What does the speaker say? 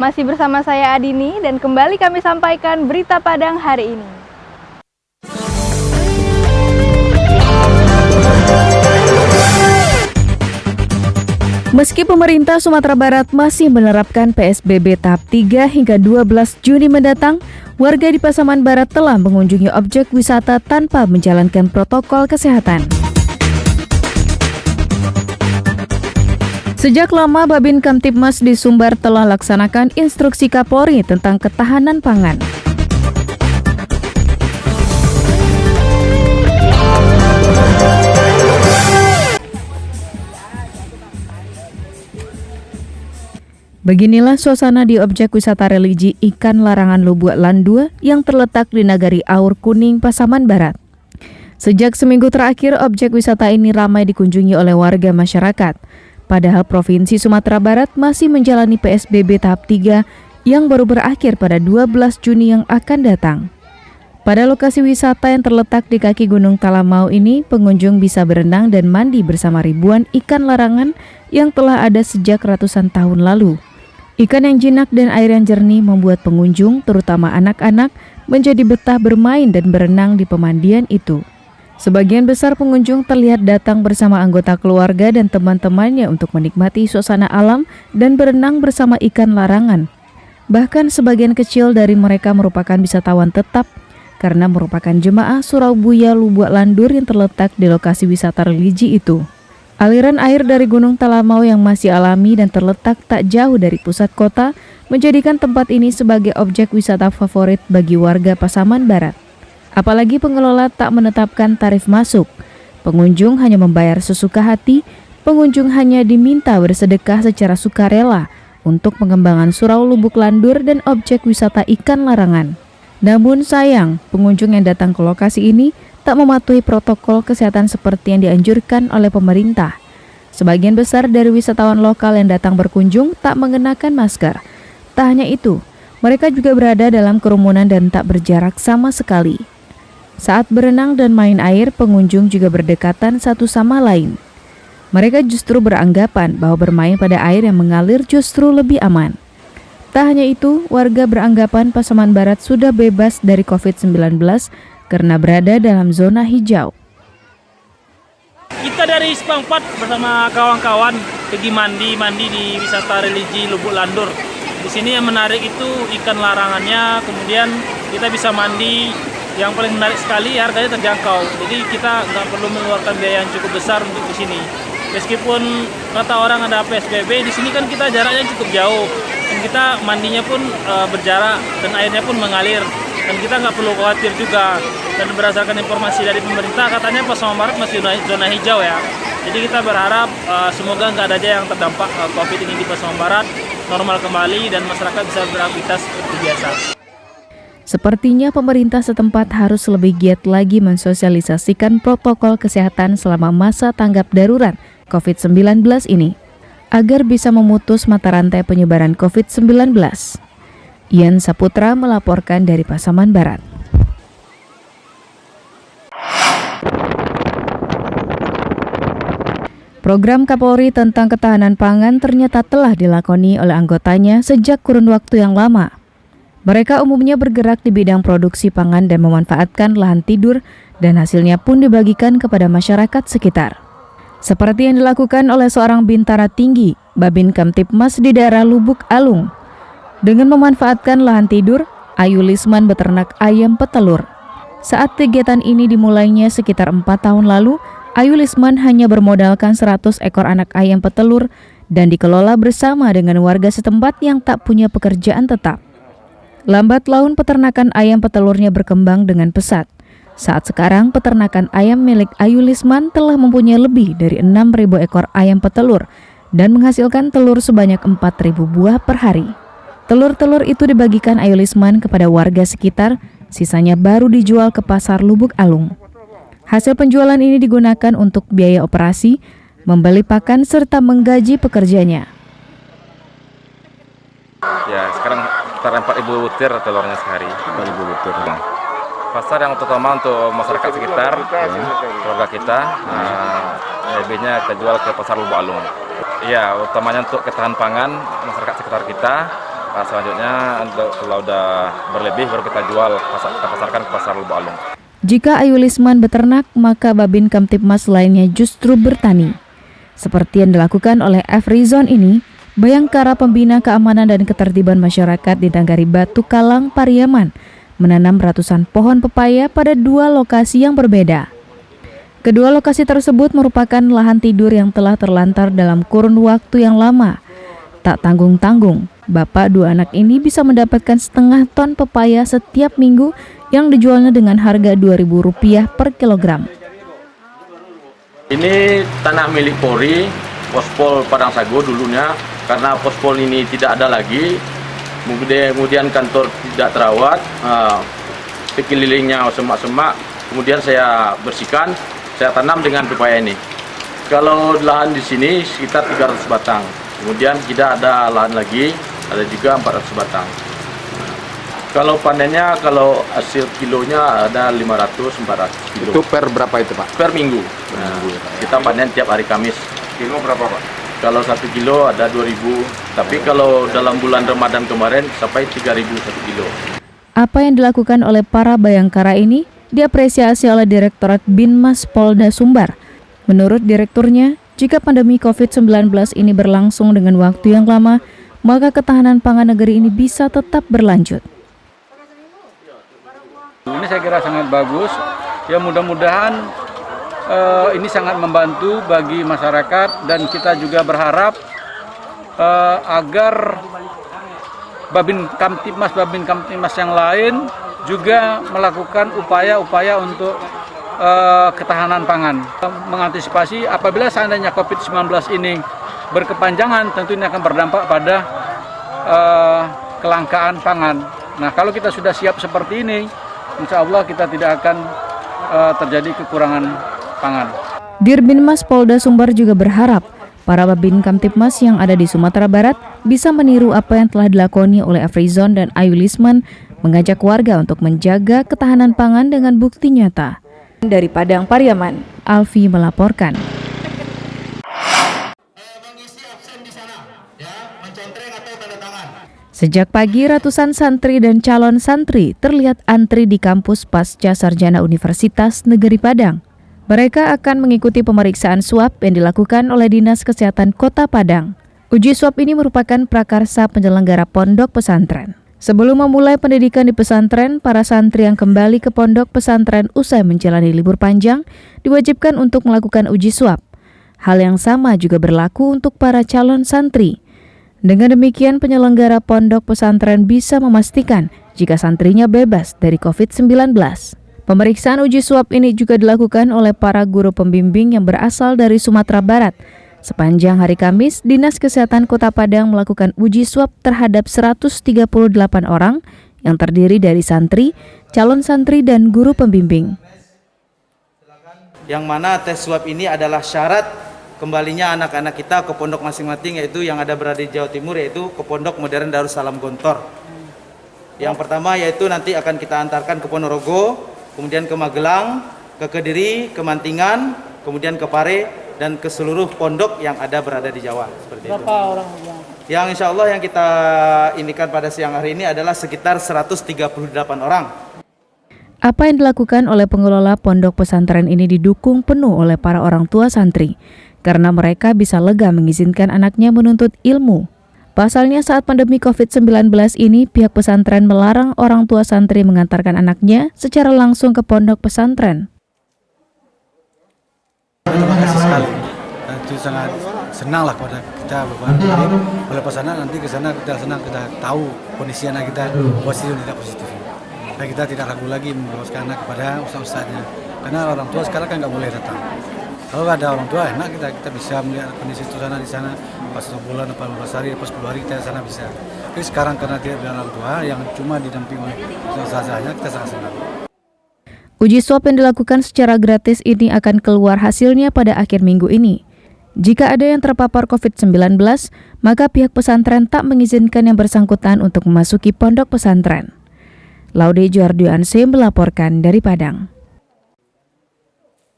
Masih bersama saya Adini dan kembali kami sampaikan berita Padang hari ini. Meski pemerintah Sumatera Barat masih menerapkan PSBB tahap 3 hingga 12 Juni mendatang, warga di Pasaman Barat telah mengunjungi objek wisata tanpa menjalankan protokol kesehatan. Sejak lama, Babin Kamtibmas di Sumbar telah laksanakan instruksi Kapolri tentang ketahanan pangan. Beginilah suasana di objek wisata religi ikan larangan Lubuk Landur yang terletak di Nagari Aur Kuning, Pasaman Barat. Sejak seminggu terakhir, objek wisata ini ramai dikunjungi oleh warga masyarakat. Padahal Provinsi Sumatera Barat masih menjalani PSBB tahap 3 yang baru berakhir pada 12 Juni yang akan datang. Pada lokasi wisata yang terletak di kaki Gunung Talamau ini, pengunjung bisa berenang dan mandi bersama ribuan ikan larangan yang telah ada sejak ratusan tahun lalu. Ikan yang jinak dan air yang jernih membuat pengunjung, terutama anak-anak, menjadi betah bermain dan berenang di pemandian itu. Sebagian besar pengunjung terlihat datang bersama anggota keluarga dan teman-temannya untuk menikmati suasana alam dan berenang bersama ikan larangan. Bahkan sebagian kecil dari mereka merupakan wisatawan tetap karena merupakan jemaah Surau Buya Lubuk Landur yang terletak di lokasi wisata religi itu. Aliran air dari Gunung Talamau yang masih alami dan terletak tak jauh dari pusat kota menjadikan tempat ini sebagai objek wisata favorit bagi warga Pasaman Barat. Apalagi pengelola tak menetapkan tarif masuk. Pengunjung hanya membayar sesuka hati, pengunjung hanya diminta bersedekah secara sukarela untuk pengembangan Surau Lubuk Landur dan objek wisata ikan larangan. Namun sayang, pengunjung yang datang ke lokasi ini tak mematuhi protokol kesehatan seperti yang dianjurkan oleh pemerintah. Sebagian besar dari wisatawan lokal yang datang berkunjung tak mengenakan masker. Tak hanya itu, mereka juga berada dalam kerumunan dan tak berjarak sama sekali. Saat berenang dan main air, pengunjung juga berdekatan satu sama lain. Mereka justru beranggapan bahwa bermain pada air yang mengalir justru lebih aman. Tak hanya itu, warga beranggapan Pasaman Barat sudah bebas dari COVID-19 karena berada dalam zona hijau. Kita dari Spang 4 bersama kawan-kawan pergi mandi di wisata religi Lubuk Landur. Di sini yang menarik itu ikan larangannya, kemudian kita bisa mandi. Yang paling menarik sekali harganya terjangkau, jadi kita nggak perlu mengeluarkan biaya yang cukup besar untuk di sini. Meskipun kata orang ada PSBB, di sini kan kita jaraknya cukup jauh dan kita mandinya pun berjarak dan airnya pun mengalir dan kita nggak perlu khawatir juga. Dan berdasarkan informasi dari pemerintah katanya Pasaman Barat masih zona hijau ya. Jadi kita berharap semoga nggak ada aja yang terdampak COVID ini di Pasaman Barat, normal kembali dan masyarakat bisa beraktivitas seperti biasa. Sepertinya pemerintah setempat harus lebih giat lagi mensosialisasikan protokol kesehatan selama masa tanggap darurat COVID-19 ini, agar bisa memutus mata rantai penyebaran COVID-19. Ian Saputra melaporkan dari Pasaman Barat. Program Kapolri tentang ketahanan pangan ternyata telah dilakoni oleh anggotanya sejak kurun waktu yang lama. Mereka umumnya bergerak di bidang produksi pangan dan memanfaatkan lahan tidur dan hasilnya pun dibagikan kepada masyarakat sekitar. Seperti yang dilakukan oleh seorang bintara tinggi, Babin Kamtibmas di daerah Lubuk Alung. Dengan memanfaatkan lahan tidur, Ayu Lisman beternak ayam petelur. Saat kegiatan ini dimulainya sekitar 4 tahun lalu, Ayu Lisman hanya bermodalkan 100 ekor anak ayam petelur dan dikelola bersama dengan warga setempat yang tak punya pekerjaan tetap. Lambat laun peternakan ayam petelurnya berkembang dengan pesat. Saat sekarang peternakan ayam milik Ayu Lisman telah mempunyai lebih dari 6.000 ekor ayam petelur dan menghasilkan telur sebanyak 4.000 buah per hari. Telur-telur itu dibagikan Ayu Lisman kepada warga sekitar, sisanya baru dijual ke pasar Lubuk Alung. Hasil penjualan ini digunakan untuk biaya operasi, membeli pakan serta menggaji pekerjanya. Ya, sekarang sekitar 4.000 butir telurnya sehari. 4.000 butir. Pasar yang utama untuk masyarakat sekitar, keluarga kita, lebihnya kita jual ke pasar Lubuk Alung. Iya, utamanya untuk ketahanan pangan masyarakat sekitar kita, Selanjutnya kalau udah berlebih baru kita jual, kita pasarkan ke pasar Lubuk Alung. Jika Ayu Lisman beternak, maka Babin Kamtibmas lainnya justru bertani. Seperti yang dilakukan oleh Afrizon ini, Bayangkara Pembina Keamanan dan Ketertiban Masyarakat di Nagari Batu Kalang, Pariaman, menanam ratusan pohon pepaya pada 2 lokasi yang berbeda. Kedua lokasi tersebut merupakan lahan tidur yang telah terlantar dalam kurun waktu yang lama. Tak tanggung-tanggung, bapak 2 anak ini bisa mendapatkan setengah ton pepaya setiap minggu yang dijualnya dengan harga Rp2.000 per kilogram. Ini tanah milik Polri, Pospol Padang Sago dulunya, karena Pospol ini tidak ada lagi, kemudian kantor tidak terawat, sekelilingnya semak-semak, kemudian saya bersihkan, saya tanam dengan pepaya ini. Kalau lahan di sini sekitar 300 batang, kemudian tidak ada lahan lagi, ada juga 400 batang. Kalau panennya, kalau hasil kilonya ada 500-400 kilo. Itu per berapa itu Pak? Per minggu. Nah, kita panen tiap hari Kamis. Kilo berapa Pak? Kalau 1 kilo ada 2.000, tapi kalau dalam bulan Ramadan kemarin sampai 3.000 1 kilo. Apa yang dilakukan oleh para Bayangkara ini diapresiasi oleh Direktorat Binmas Polda Sumbar. Menurut direkturnya, jika pandemi COVID-19 ini berlangsung dengan waktu yang lama, maka ketahanan pangan negeri ini bisa tetap berlanjut. Ini saya kira sangat bagus, ya mudah-mudahan ini sangat membantu bagi masyarakat dan kita juga berharap agar Babin Kamtibmas yang lain juga melakukan upaya-upaya untuk ketahanan pangan. Mengantisipasi apabila seandainya COVID-19 ini berkepanjangan, tentu ini akan berdampak pada kelangkaan pangan. Nah, kalau kita sudah siap seperti ini, insya Allah kita tidak akan terjadi kekurangan pangan. Dirbinmas Polda Sumbar juga berharap para Babin Kamtibmas yang ada di Sumatera Barat bisa meniru apa yang telah dilakoni oleh Afrizon dan Ayu Lisman, mengajak warga untuk menjaga ketahanan pangan dengan bukti nyata. Dari Padang, Pariaman, Alfi melaporkan. Sejak pagi, ratusan santri dan calon santri terlihat antri di kampus Pasca Sarjana Universitas Negeri Padang. Mereka akan mengikuti pemeriksaan swab yang dilakukan oleh Dinas Kesehatan Kota Padang. Uji swab ini merupakan prakarsa penyelenggara pondok pesantren. Sebelum memulai pendidikan di pesantren, para santri yang kembali ke pondok pesantren usai menjalani libur panjang diwajibkan untuk melakukan uji swab. Hal yang sama juga berlaku untuk para calon santri. Dengan demikian, penyelenggara pondok pesantren bisa memastikan jika santrinya bebas dari COVID-19. Pemeriksaan uji swab ini juga dilakukan oleh para guru pembimbing yang berasal dari Sumatera Barat. Sepanjang hari Kamis, Dinas Kesehatan Kota Padang melakukan uji swab terhadap 138 orang yang terdiri dari santri, calon santri, dan guru pembimbing. Yang mana tes swab ini adalah syarat kembalinya anak-anak kita ke pondok masing-masing, yaitu yang ada berada di Jawa Timur, yaitu ke Pondok Modern Darussalam Gontor. Yang pertama yaitu nanti akan kita antarkan ke Ponorogo, kemudian ke Magelang, ke Kediri, ke Mantingan, kemudian ke Pare, dan ke seluruh pondok yang ada berada di Jawa. Seperti berapa itu. Orang yang insya Allah yang kita indikan pada siang hari ini adalah sekitar 138 orang. Apa yang dilakukan oleh pengelola pondok pesantren ini didukung penuh oleh para orang tua santri, karena mereka bisa lega mengizinkan anaknya menuntut ilmu. Pasalnya saat pandemi COVID-19 ini, pihak pesantren melarang orang tua santri mengantarkan anaknya secara langsung ke pondok pesantren. Terima kasih sekali. Itu sangat senang lah pada kita boleh pesantren, nanti ke sana kita senang, kita tahu kondisi anak kita positif dan tidak positif. Dan kita tidak ragu lagi membebaskan anak kepada ustaz-ustaznya, karena orang tua sekarang kan nggak boleh datang. Kalau ada orang tua enak, kita bisa melihat kondisi suasana di sana pas 1 bulan, 14 hari, pas 10 hari kita di sana bisa. Tapi sekarang karena tidak ada orang tua yang cuma didampingi oleh ustazahnya, kita sangat senang. Uji swab yang dilakukan secara gratis ini akan keluar hasilnya pada akhir minggu ini. Jika ada yang terpapar COVID-19, maka pihak pesantren tak mengizinkan yang bersangkutan untuk memasuki pondok pesantren. Laude Juardianse melaporkan dari Padang.